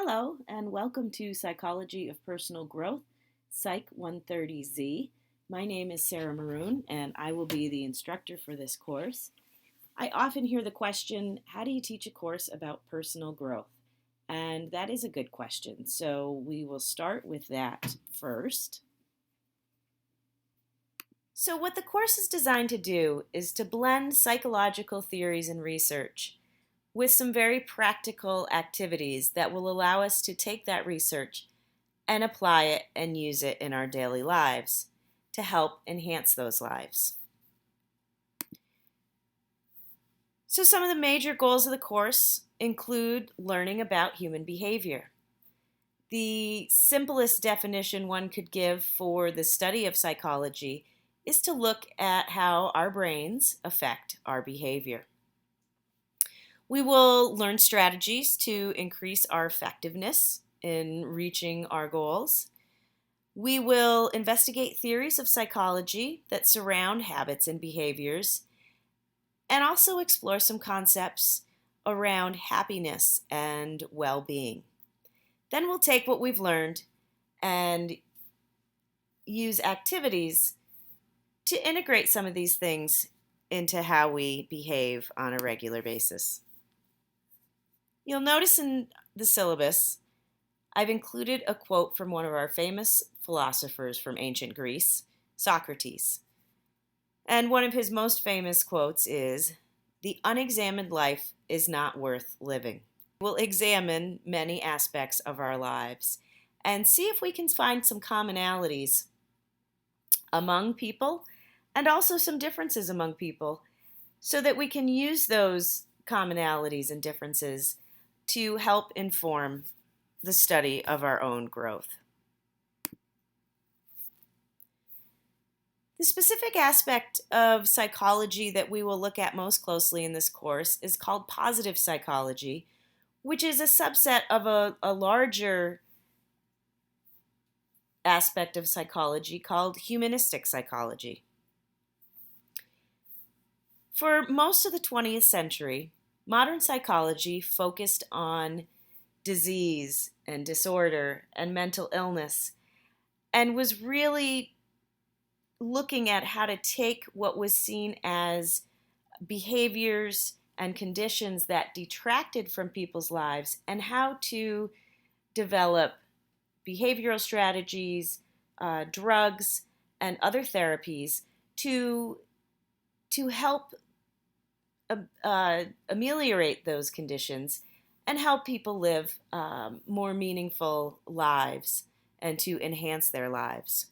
Hello, and welcome to Psychology of Personal Growth, Psych 130Z. My name is Sarah Maroon, and I will be the instructor for this course. I often hear the question, how do you teach a course about personal growth? And that is a good question, so we will start with that first. So what the course is designed to do is to blend psychological theories and research with some very practical activities that will allow us to take that research and apply it and use it in our daily lives to help enhance those lives. So some of the major goals of the course include learning about human behavior. The simplest definition one could give for the study of psychology is to look at how our brains affect our behavior. We will learn strategies to increase our effectiveness in reaching our goals. We will investigate theories of psychology that surround habits and behaviors, and also explore some concepts around happiness and well-being. Then we'll take what we've learned and use activities to integrate some of these things into how we behave on a regular basis. You'll notice in the syllabus, I've included a quote from one of our famous philosophers from ancient Greece, Socrates. And one of his most famous quotes is, "The unexamined life is not worth living." We'll examine many aspects of our lives and see if we can find some commonalities among people and also some differences among people so that we can use those commonalities and differences to help inform the study of our own growth. The specific aspect of psychology that we will look at most closely in this course is called positive psychology, which is a subset of a larger aspect of psychology called humanistic psychology. For most of the 20th century, modern psychology focused on disease and disorder and mental illness and was really looking at how to take what was seen as behaviors and conditions that detracted from people's lives and how to develop behavioral strategies, drugs, and other therapies to help ameliorate those conditions and help people live more meaningful lives and to enhance their lives.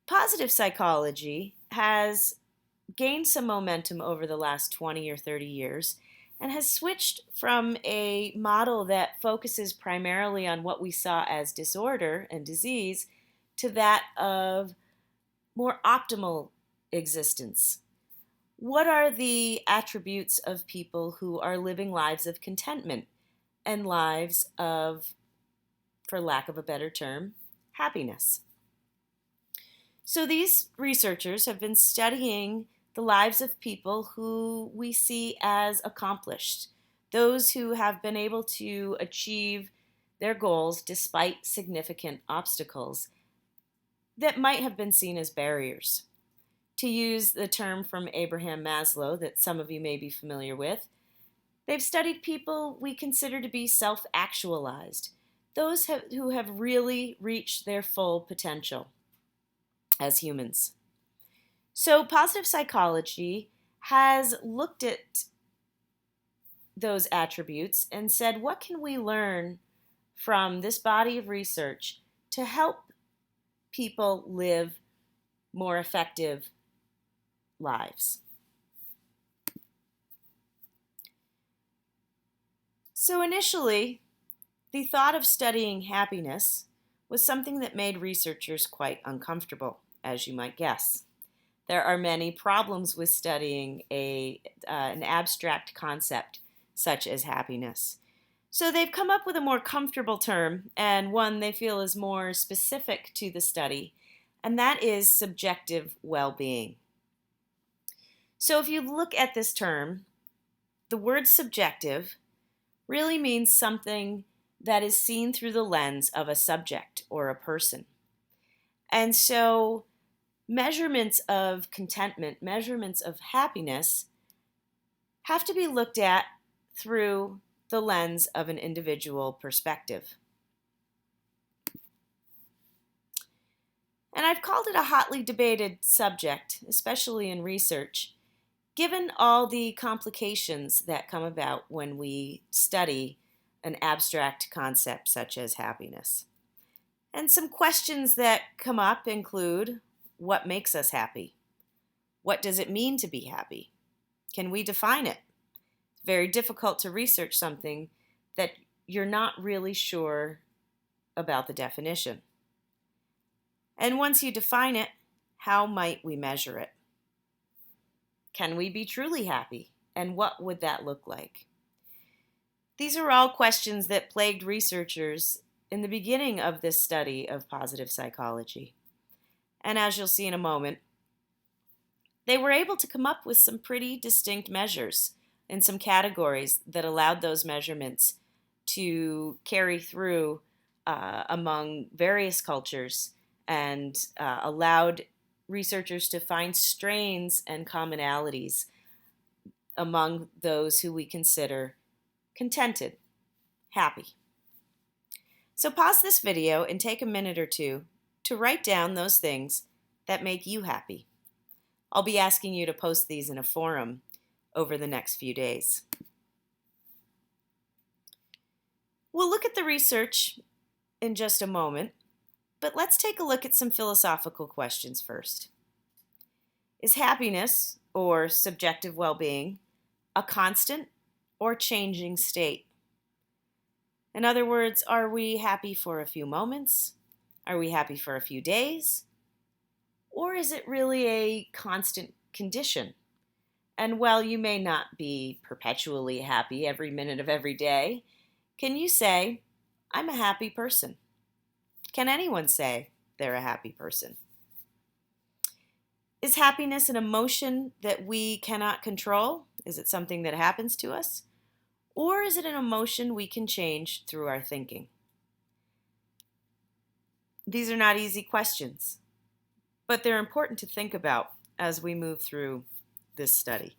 Positive psychology has gained some momentum over the last 20 or 30 years and has switched from a model that focuses primarily on what we saw as disorder and disease to that of more optimal existence. What are the attributes of people who are living lives of contentment and lives of, for lack of a better term, happiness? So these researchers have been studying the lives of people who we see as accomplished, those who have been able to achieve their goals despite significant obstacles that might have been seen as barriers. To use the term from Abraham Maslow that some of you may be familiar with, they've studied people we consider to be self-actualized, those who have really reached their full potential as humans. So positive psychology has looked at those attributes and said, what can we learn from this body of research to help people live more effective lives? So initially, the thought of studying happiness was something that made researchers quite uncomfortable, as you might guess. There are many problems with studying an abstract concept such as happiness. So they've come up with a more comfortable term and one they feel is more specific to the study, and that is subjective well-being. So if you look at this term, the word subjective really means something that is seen through the lens of a subject or a person. And so measurements of contentment, measurements of happiness have to be looked at through the lens of an individual perspective. And I've called it a hotly debated subject, especially in research, given all the complications that come about when we study an abstract concept such as happiness. And some questions that come up include, what makes us happy? What does it mean to be happy? Can we define it? It's very difficult to research something that you're not really sure about the definition. And once you define it, how might we measure it? Can we be truly happy? And what would that look like? These are all questions that plagued researchers in the beginning of this study of positive psychology. And as you'll see in a moment, they were able to come up with some pretty distinct measures in some categories that allowed those measurements to carry through among various cultures and allowed researchers to find strains and commonalities among those who we consider contented, happy. So pause this video and take a minute or two to write down those things that make you happy. I'll be asking you to post these in a forum over the next few days. We'll look at the research in just a moment, but let's take a look at some philosophical questions first. Is happiness, or subjective well-being, a constant or changing state? In other words, are we happy for a few moments? Are we happy for a few days? Or is it really a constant condition? And while you may not be perpetually happy every minute of every day, can you say, I'm a happy person? Can anyone say they're a happy person? Is happiness an emotion that we cannot control? Is it something that happens to us? Or is it an emotion we can change through our thinking? These are not easy questions, but they're important to think about as we move through this study.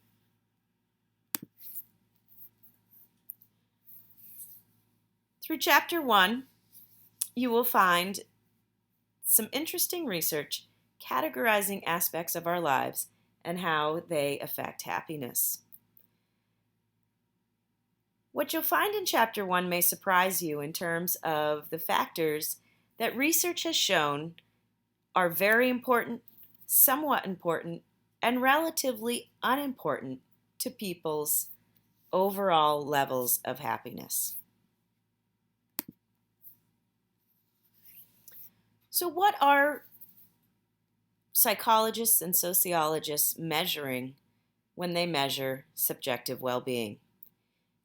Through Chapter 1, you will find some interesting research categorizing aspects of our lives and how they affect happiness. What you'll find in Chapter 1 may surprise you in terms of the factors that research has shown are very important, somewhat important, and relatively unimportant to people's overall levels of happiness. So what are psychologists and sociologists measuring when they measure subjective well-being?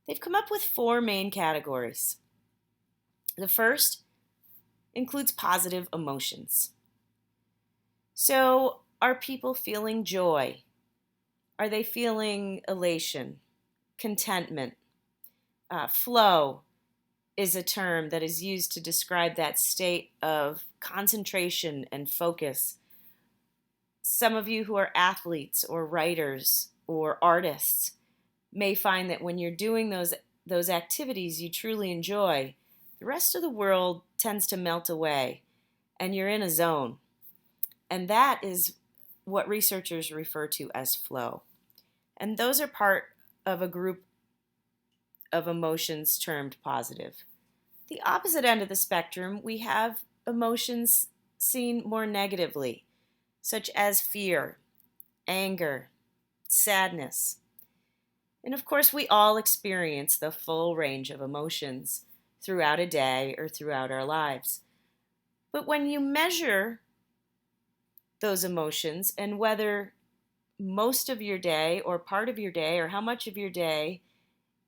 They've come up with 4 main categories. The first includes positive emotions. So, are people feeling joy? Are they feeling elation, contentment? Flow is a term that is used to describe that state of concentration and focus. Some of you who are athletes or writers or artists may find that when you're doing those activities you truly enjoy, the rest of the world tends to melt away and you're in a zone. And that is what researchers refer to as flow. And those are part of a group of emotions termed positive. The opposite end of the spectrum, we have emotions seen more negatively, such as fear, anger, sadness. And of course, we all experience the full range of emotions throughout a day or throughout our lives. But when you measure those emotions and whether most of your day or part of your day or how much of your day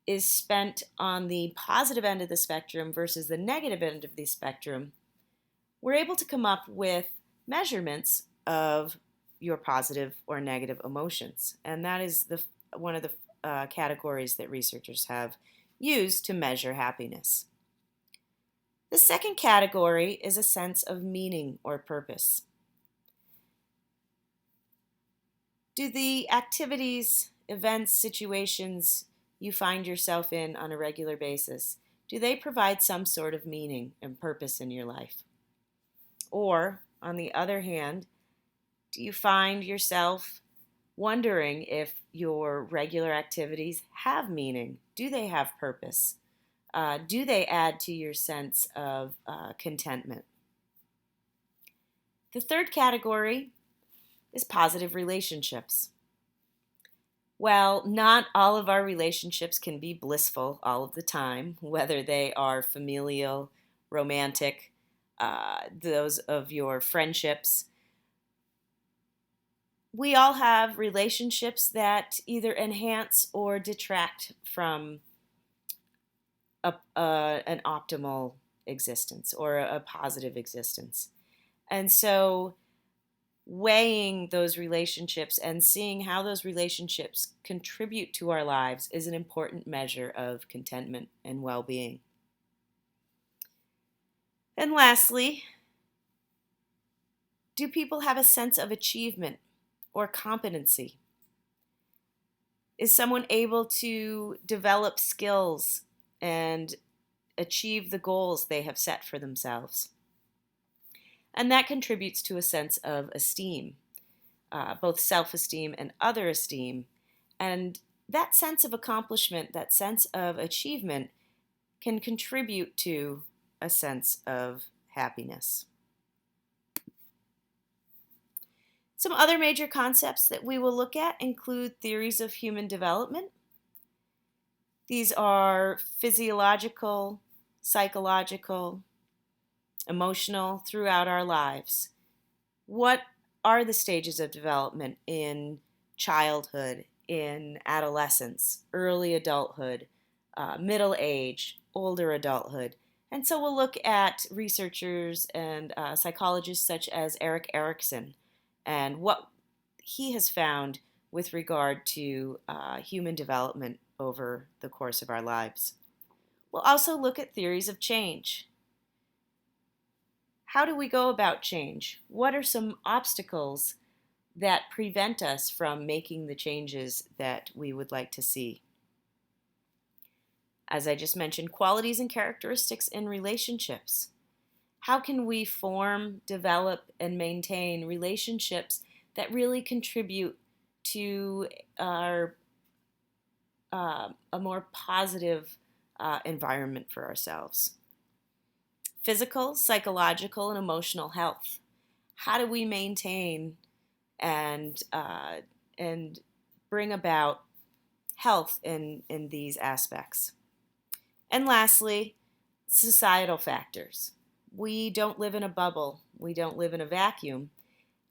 is spent on the positive end of the spectrum versus the negative end of the spectrum, we're able to come up with measurements of your positive or negative emotions. And that is one of the categories that researchers have used to measure happiness. The second category is a sense of meaning or purpose. Do the activities, events, situations you find yourself in on a regular basis, do they provide some sort of meaning and purpose in your life? Or, on the other hand, do you find yourself wondering if your regular activities have meaning? Do they have purpose? Do they add to your sense of contentment? The third category is positive relationships. Well, not all of our relationships can be blissful all of the time, whether they are familial, romantic, those of your friendships. We all have relationships that either enhance or detract from an optimal existence or a positive existence. And so weighing those relationships and seeing how those relationships contribute to our lives is an important measure of contentment and well-being. And lastly, do people have a sense of achievement or competency? Is someone able to develop skills and achieve the goals they have set for themselves? And that contributes to a sense of esteem, both self-esteem and other esteem. And that sense of accomplishment, that sense of achievement, can contribute to a sense of happiness. Some other major concepts that we will look at include theories of human development. These are physiological, psychological, emotional throughout our lives. What are the stages of development in childhood, in adolescence, early adulthood, middle age, older adulthood? And so we'll look at researchers and psychologists such as Erik Erikson and what he has found with regard to human development over the course of our lives. We'll also look at theories of change. How do we go about change? What are some obstacles that prevent us from making the changes that we would like to see? As I just mentioned, qualities and characteristics in relationships. How can we form, develop, and maintain relationships that really contribute to our a more positive environment for ourselves? Physical, psychological, and emotional health. How do we maintain and bring about health in these aspects? And lastly, societal factors. We don't live in a bubble. We don't live in a vacuum.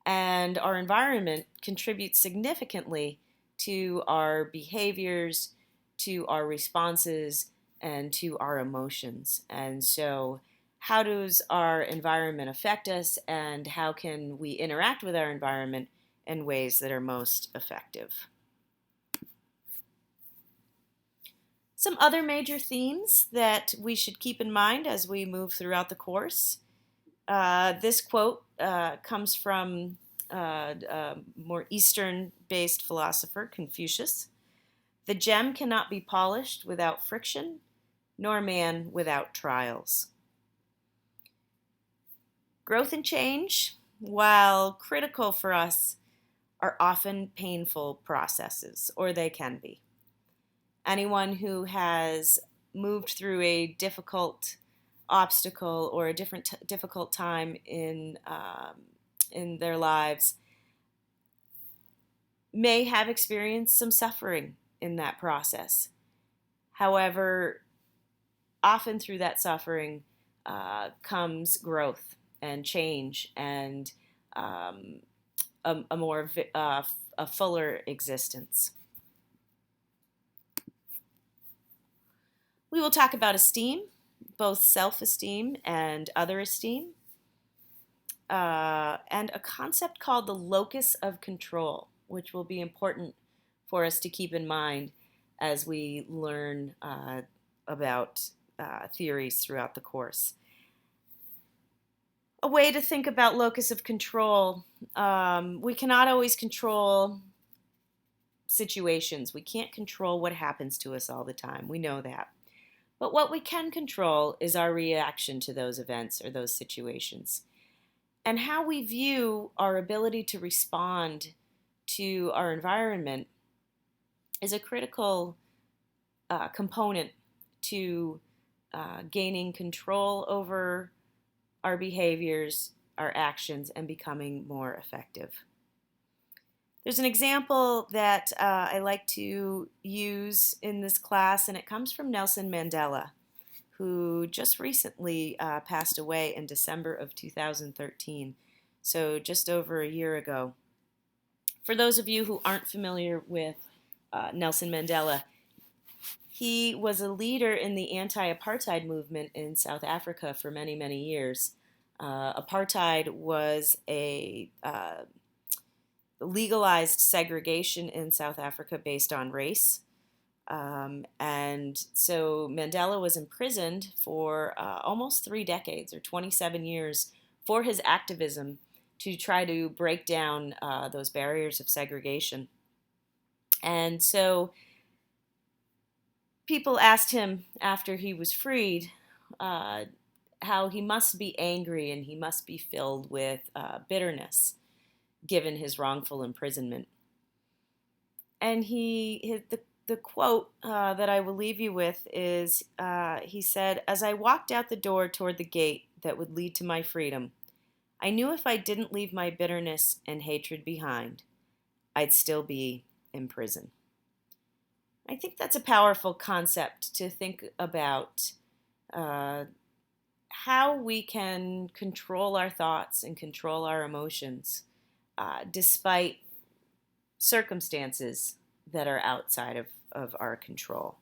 And our environment contributes significantly to our behaviors, to our responses, and to our emotions. And so how does our environment affect us, and how can we interact with our environment in ways that are most effective? Some other major themes that we should keep in mind as we move throughout the course. This quote comes from a more Eastern-based philosopher, Confucius. "The gem cannot be polished without friction, nor man without trials." Growth and change, while critical for us, are often painful processes, or they can be. Anyone who has moved through a difficult obstacle or a difficult time in their lives may have experienced some suffering in that process. However, often through that suffering comes growth and change and a more a fuller existence. We will talk about esteem, both self-esteem and other esteem, and a concept called the locus of control, which will be important for us to keep in mind as we learn about theories throughout the course. a way to think about locus of control. We cannot always control situations. We can't control what happens to us all the time. We know that. But what we can control is our reaction to those events or those situations. And how we view our ability to respond to our environment is a critical component to gaining control over our behaviors, our actions, and becoming more effective. There's an example that I like to use in this class, and it comes from Nelson Mandela, who just recently passed away in December of 2013, so just over a year ago. For those of you who aren't familiar with Nelson Mandela, he was a leader in the anti-apartheid movement in South Africa for many, many years. Apartheid was a legalized segregation in South Africa based on race. And so Mandela was imprisoned for almost 3 decades, or 27 years, for his activism to try to break down those barriers of segregation. And so people asked him after he was freed how he must be angry and he must be filled with bitterness given his wrongful imprisonment. And the quote that I will leave you with is, he said, "As I walked out the door toward the gate that would lead to my freedom, I knew if I didn't leave my bitterness and hatred behind, I'd still be in prison." I think that's a powerful concept to think about, how we can control our thoughts and control our emotions despite circumstances that are outside of our control.